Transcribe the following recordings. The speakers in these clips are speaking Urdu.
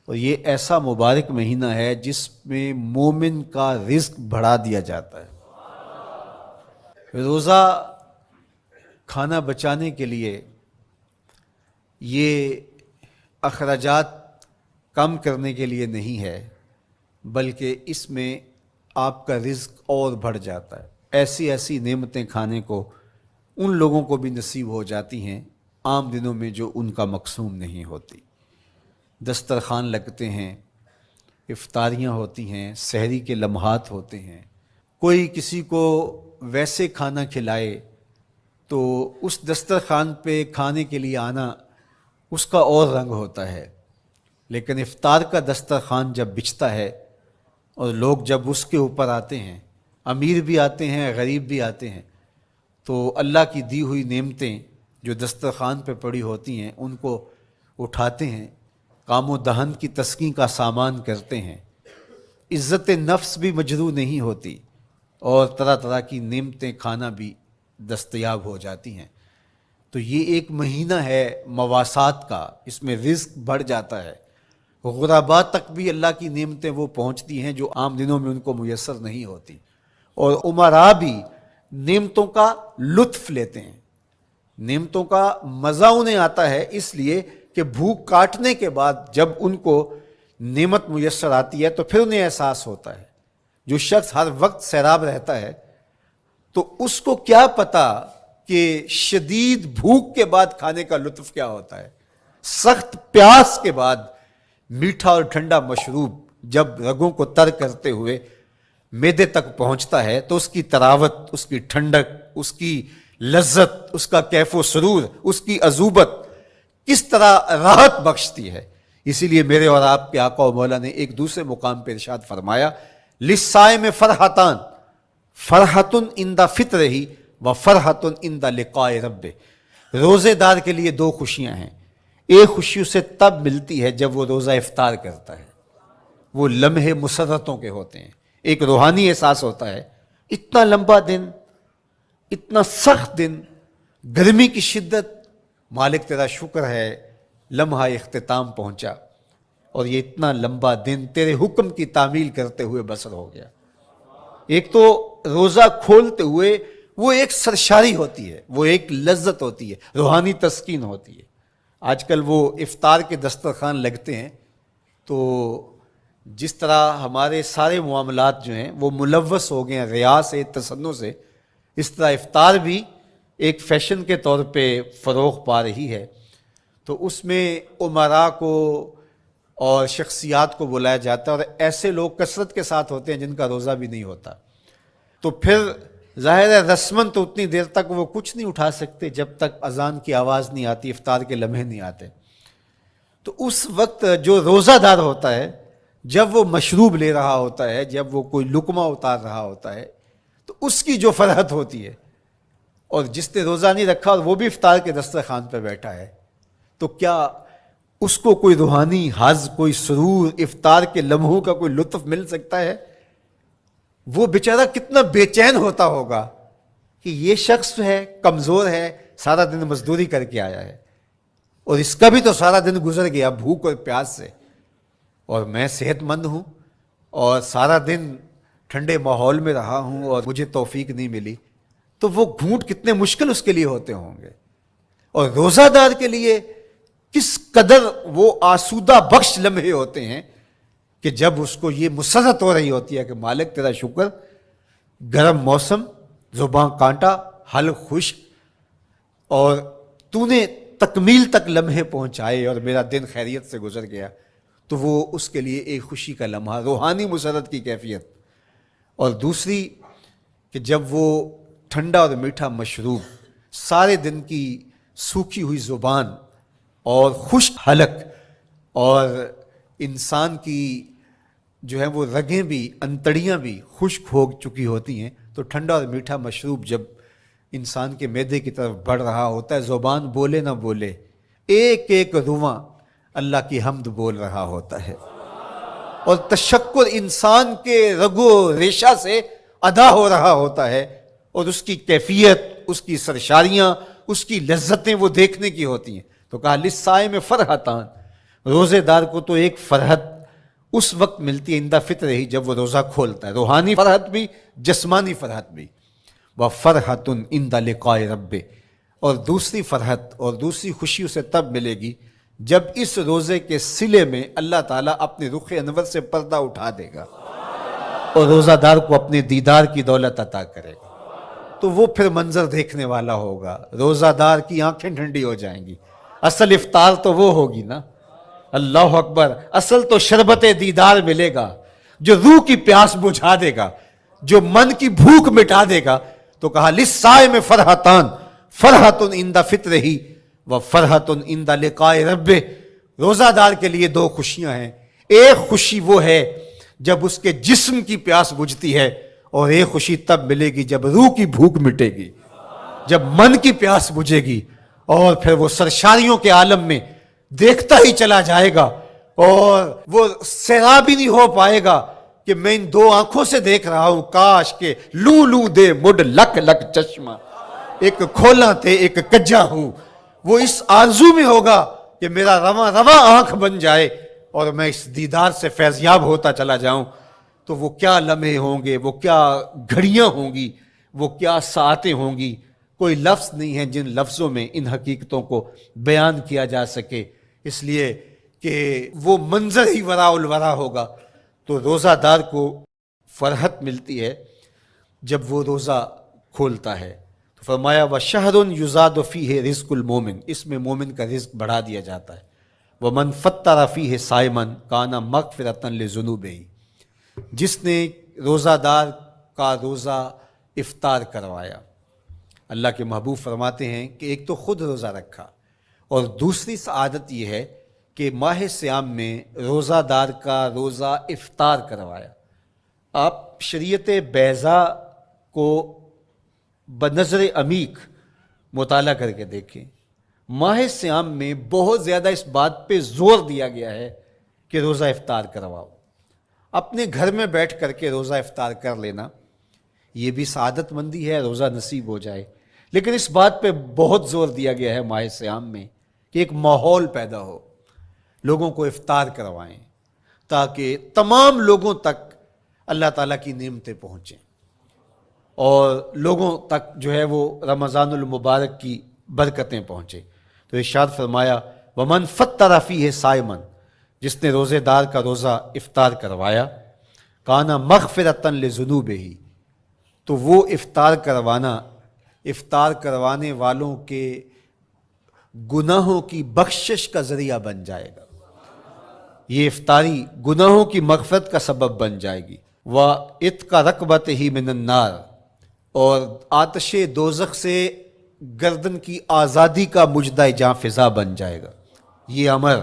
اور یہ ایسا مبارک مہینہ ہے جس میں مومن کا رزق بڑھا دیا جاتا ہے۔ روزہ کھانا بچانے کے لیے، یہ اخراجات کم کرنے کے لیے نہیں ہے، بلکہ اس میں آپ کا رزق اور بڑھ جاتا ہے۔ ایسی ایسی نعمتیں کھانے کو ان لوگوں کو بھی نصیب ہو جاتی ہیں عام دنوں میں جو ان کا مقسوم نہیں ہوتی۔ دسترخوان لگتے ہیں، افطاریاں ہوتی ہیں، سحری کے لمحات ہوتے ہیں، کوئی کسی کو ویسے کھانا کھلائے تو اس دسترخوان پہ کھانے کے لیے آنا اس کا اور رنگ ہوتا ہے، لیکن افطار کا دسترخوان جب بچھتا ہے اور لوگ جب اس کے اوپر آتے ہیں، امیر بھی آتے ہیں، غریب بھی آتے ہیں، تو اللہ کی دی ہوئی نعمتیں جو دسترخوان پہ پڑی ہوتی ہیں ان کو اٹھاتے ہیں، کام و دہن کی تسکین کا سامان کرتے ہیں، عزت نفس بھی مجروح نہیں ہوتی اور طرح طرح کی نعمتیں کھانا بھی دستیاب ہو جاتی ہیں۔ تو یہ ایک مہینہ ہے مواسات کا، اس میں رزق بڑھ جاتا ہے، غرباء تک بھی اللہ کی نعمتیں وہ پہنچتی ہیں جو عام دنوں میں ان کو میسر نہیں ہوتی، اور امراء بھی نعمتوں کا لطف لیتے ہیں، نعمتوں کا مزہ انہیں آتا ہے، اس لیے کہ بھوک کاٹنے کے بعد جب ان کو نعمت میسر آتی ہے تو پھر انہیں احساس ہوتا ہے۔ جو شخص ہر وقت سیراب رہتا ہے تو اس کو کیا پتا کہ شدید بھوک کے بعد کھانے کا لطف کیا ہوتا ہے۔ سخت پیاس کے بعد میٹھا اور ٹھنڈا مشروب جب رگوں کو تر کرتے ہوئے معدے تک پہنچتا ہے تو اس کی تراوت، اس کی ٹھنڈک، اس کی لذت، اس کا کیف و سرور، اس کی عذوبت کس طرح راحت بخشتی ہے۔ اسی لیے میرے اور آپ کے آقا و مولا نے ایک دوسرے مقام پہ ارشاد فرمایا، للصائم فرحتان، فرحۃ عند فطرہ و فرحۃ عند لقاء ربہ۔ روزے دار کے لیے دو خوشیاں ہیں، ایک خوشی اسے تب ملتی ہے جب وہ روزہ افطار کرتا ہے، وہ لمحے مسرتوں کے ہوتے ہیں، ایک روحانی احساس ہوتا ہے، اتنا لمبا دن، اتنا سخت دن، گرمی کی شدت، مالک تیرا شکر ہے لمحہ اختتام پہنچا اور یہ اتنا لمبا دن تیرے حکم کی تعمیل کرتے ہوئے بسر ہو گیا۔ ایک تو روزہ کھولتے ہوئے وہ ایک سرشاری ہوتی ہے، وہ ایک لذت ہوتی ہے، روحانی تسکین ہوتی ہے۔ آج کل وہ افطار کے دسترخوان لگتے ہیں تو جس طرح ہمارے سارے معاملات جو ہیں وہ ملوث ہو گئے ہیں ریا سے، تصنع سے، اس طرح افطار بھی ایک فیشن کے طور پہ فروغ پا رہی ہے۔ تو اس میں امراء کو اور شخصیات کو بلایا جاتا ہے اور ایسے لوگ کثرت کے ساتھ ہوتے ہیں جن کا روزہ بھی نہیں ہوتا، تو پھر ظاہر ہے رسماً تو اتنی دیر تک وہ کچھ نہیں اٹھا سکتے جب تک اذان کی آواز نہیں آتی، افطار کے لمحے نہیں آتے۔ تو اس وقت جو روزہ دار ہوتا ہے جب وہ مشروب لے رہا ہوتا ہے، جب وہ کوئی لقمہ اتار رہا ہوتا ہے، تو اس کی جو فرحت ہوتی ہے، اور جس نے روزہ نہیں رکھا اور وہ بھی افطار کے دسترخوان پہ بیٹھا ہے، تو کیا اس کو کوئی روحانی حظ، کوئی سرور، افطار کے لمحوں کا کوئی لطف مل سکتا ہے؟ وہ بیچارہ کتنا بے چین ہوتا ہوگا کہ یہ شخص ہے کمزور ہے، سارا دن مزدوری کر کے آیا ہے اور اس کا بھی تو سارا دن گزر گیا بھوک اور پیاس سے، اور میں صحت مند ہوں اور سارا دن ٹھنڈے ماحول میں رہا ہوں اور مجھے توفیق نہیں ملی، تو وہ گھونٹ کتنے مشکل اس کے لیے ہوتے ہوں گے۔ اور روزہ دار کے لیے کس قدر وہ آسودہ بخش لمحے ہوتے ہیں کہ جب اس کو یہ مسرت ہو رہی ہوتی ہے کہ مالک تیرا شکر، گرم موسم، زباں کانٹا، حلق خشک، اور تو نے تکمیل تک لمحے پہنچائے اور میرا دن خیریت سے گزر گیا، تو وہ اس کے لیے ایک خوشی کا لمحہ، روحانی مسرت کی کیفیت۔ اور دوسری کہ جب وہ ٹھنڈا اور میٹھا مشروب، سارے دن کی سوکھی ہوئی زبان اور خشک حلق، اور انسان کی جو ہے وہ رگیں بھی، انتڑیاں بھی خشک ہو چکی ہوتی ہیں، تو ٹھنڈا اور میٹھا مشروب جب انسان کے معدے کی طرف بڑھ رہا ہوتا ہے، زبان بولے نہ بولے، ایک ایک رواں اللہ کی حمد بول رہا ہوتا ہے، اور تشکر انسان کے رگو ریشہ سے ادا ہو رہا ہوتا ہے، اور اس کی کیفیت، اس کی سرشاریاں، اس کی لذتیں وہ دیکھنے کی ہوتی ہیں۔ تو کہا للصائم فرحتان، روزے دار کو تو ایک فرحت اس وقت ملتی ہے عند فطر ہی جب وہ روزہ کھولتا ہے، روحانی فرحت بھی جسمانی فرحت بھی، وَفَرْحَةٌ عِنْدَ لِقَاءِ رَبِّهِ، اور دوسری فرحت اور دوسری خوشی اسے تب ملے گی جب اس روزے کے صلے میں اللہ تعالیٰ اپنے رخ انور سے پردہ اٹھا دے گا اور روزہ دار کو اپنے دیدار کی دولت عطا کرے گا، تو وہ پھر منظر دیکھنے والا ہوگا، روزہ دار کی آنکھیں ٹھنڈی ہو جائیں گی۔ اصل افطار تو وہ ہوگی نا، اللہ اکبر، اصل تو شربت دیدار ملے گا جو روح کی پیاس بجھا دے گا، جو من کی بھوک مٹا دے گا۔ تو کہا للصائم فرحتان، فرحت عند فطرہ و فرحت عند لقاء ربہ، روزہ دار کے لیے دو خوشیاں ہیں، ایک خوشی وہ ہے جب اس کے جسم کی پیاس بجھتی ہے، اور ایک خوشی تب ملے گی جب روح کی بھوک مٹے گی، جب من کی پیاس بجھے گی، اور پھر وہ سرشاریوں کے عالم میں دیکھتا ہی چلا جائے گا، اور وہ سیراب ہی نہیں ہو پائے گا کہ میں ان دو آنکھوں سے دیکھ رہا ہوں، کاش کہ لوں لوں دے مڈ لک لک چشمہ، ایک کھولا تے ایک کجا ہوں۔ وہ اس آرزو میں ہوگا کہ میرا رواں رواں آنکھ بن جائے اور میں اس دیدار سے فیضیاب ہوتا چلا جاؤں۔ تو وہ کیا لمحے ہوں گے، وہ کیا گھڑیاں ہوں گی، وہ کیا ساعتیں ہوں گی، کوئی لفظ نہیں ہے جن لفظوں میں ان حقیقتوں کو بیان کیا جا سکے، اس لیے کہ وہ منظر ہی وراء الورا ہوگا۔ تو روزہ دار کو فرحت ملتی ہے جب وہ روزہ کھولتا ہے، تو فرمایا وَشَهْرٌ يُزَادُ فِيهِ رِزْقُ الْمُؤْمِنِ، اس میں مومن کا رزق بڑھا دیا جاتا ہے۔ وَمَنْ فَطَّرَ فِيهِ صَائِمًا كَانَ مَغْفِرَةً لِذُنُوبِهِ، جس نے روزہ دار کا روزہ افطار کروایا، اللہ کے محبوب فرماتے ہیں کہ ایک تو خود روزہ رکھا، اور دوسری سعادت یہ ہے کہ ماہ صیام میں روزہ دار کا روزہ افطار کروایا۔ آپ شریعت بیضاء کو بنظر عمیق مطالعہ کر کے دیکھیں، ماہ صیام میں بہت زیادہ اس بات پہ زور دیا گیا ہے کہ روزہ افطار کرواؤ۔ اپنے گھر میں بیٹھ کر کے روزہ افطار کر لینا یہ بھی سعادت مندی ہے، روزہ نصیب ہو جائے، لیکن اس بات پہ بہت زور دیا گیا ہے ماہ صیام میں کہ ایک ماحول پیدا ہو، لوگوں کو افطار کروائیں تاکہ تمام لوگوں تک اللہ تعالیٰ کی نعمتیں پہنچیں، اور لوگوں تک جو ہے وہ رمضان المبارک کی برکتیں پہنچیں۔ تو ارشاد فرمایا وَمَنْ فَطَّرَ فِيهِ صَائِمًا، جس نے روزے دار کا روزہ افطار کروایا، کَانَ مَغْفِرَةً لِذُنُوبِهِ، تو وہ افطار کروانے والوں کے گناہوں کی بخشش کا ذریعہ بن جائے گا، یہ افطاری گناہوں کی مغفرت کا سبب بن جائے گی۔ وَعِتْقَ رَقْبَتِهِ مِنَ النَّارِ، اور آتش دوزخ سے گردن کی آزادی کا مجدہ جاں فضا بن جائے گا یہ امر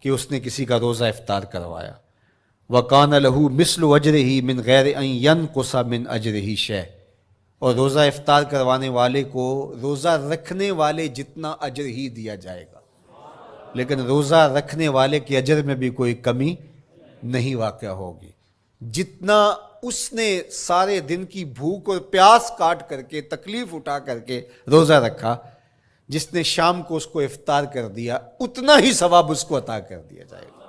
کہ اس نے کسی کا روزہ افطار کروایا۔ وَقَانَ لَهُ مِثْلُ أَجْرِهِ مِنْ غَيْرِ أَنْ يَنْقُصَ مِنْ أَجْرِهِ شَيْءٌ، اور روزہ افطار کروانے والے کو روزہ رکھنے والے جتنا اجر ہی دیا جائے گا، لیکن روزہ رکھنے والے کے اجر میں بھی کوئی کمی نہیں واقع ہوگی۔ جتنا اس نے سارے دن کی بھوک اور پیاس کاٹ کر کے تکلیف اٹھا کر کے روزہ رکھا، جس نے شام کو اس کو افطار کر دیا اتنا ہی ثواب اس کو عطا کر دیا جائے گا،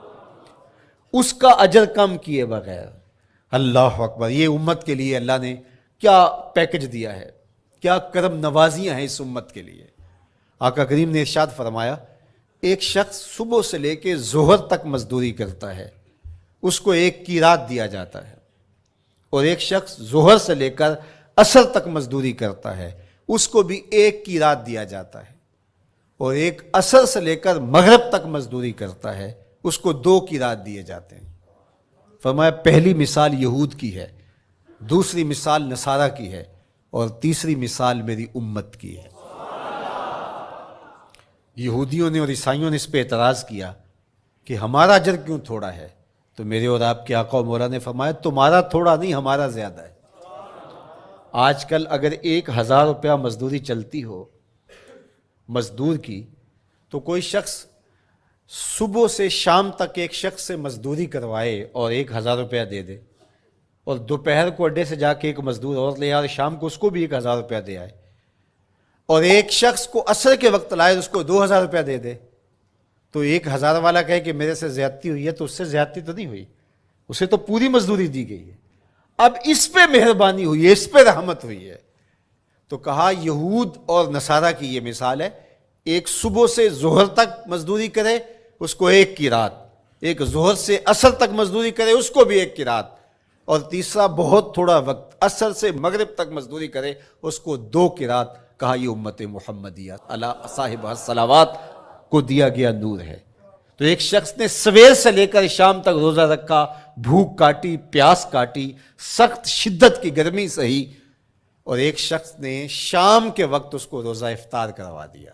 اس کا اجر کم کیے بغیر۔ اللہ اکبر، یہ امت کے لیے اللہ نے کیا پیکج دیا ہے، کیا کرم نوازیاں ہیں اس امت کے لیے۔ آقا کریم نے ارشاد فرمایا ایک شخص صبح سے لے کے ظہر تک مزدوری کرتا ہے، اس کو ایک قیراط دیا جاتا ہے، اور ایک شخص ظہر سے لے کر عصر تک مزدوری کرتا ہے، اس کو بھی ایک قیراط دیا جاتا ہے، اور ایک عصر سے لے کر مغرب تک مزدوری کرتا ہے، اس کو 2 قیراط دیے جاتے ہیں۔ فرمایا پہلی مثال یہود کی ہے، دوسری مثال نصارہ کی ہے، اور تیسری مثال میری امت کی ہے۔ یہودیوں نے اور عیسائیوں نے اس پہ اعتراض کیا کہ ہمارا اجر کیوں تھوڑا ہے، تو میرے اور آپ کے آقا و مولا نے فرمایا تمہارا تھوڑا نہیں، ہمارا زیادہ ہے۔ آج کل اگر 1000 روپیہ مزدوری چلتی ہو مزدور کی، تو کوئی شخص صبح سے شام تک ایک شخص سے مزدوری کروائے اور 1000 روپیہ دے دے، اور دوپہر کو اڈے سے جا کے ایک مزدور اور لے آئے اور شام کو اس کو بھی 1000 روپیہ دے آئے، اور ایک شخص کو عصر کے وقت لائے اس کو 2000 روپیہ دے دے، تو 1000 والا کہے کہ میرے سے زیادتی ہوئی ہے تو اس سے زیادتی تو نہیں ہوئی، اسے تو پوری مزدوری دی گئی ہے، اب اس پہ مہربانی ہوئی ہے، اس پہ رحمت ہوئی ہے۔ تو کہا یہود اور نصارہ کی یہ مثال ہے، ایک صبح سے ظہر تک مزدوری کرے اس کو 1 قرات، ایک ظہر سے عصر تک مزدوری کرے اس کو بھی 1 قرات، اور تیسرا بہت تھوڑا وقت عصر سے مغرب تک مزدوری کرے اس کو 2 قرات۔ کہا یہ امت محمدیہ علی صاحب الصلوات کو دیا گیا نور ہے۔ تو ایک شخص نے سویر سے لے کر شام تک روزہ رکھا، بھوک کاٹی، پیاس کاٹی، سخت شدت کی گرمی سہی، اور ایک شخص نے شام کے وقت اس کو روزہ افطار کروا دیا۔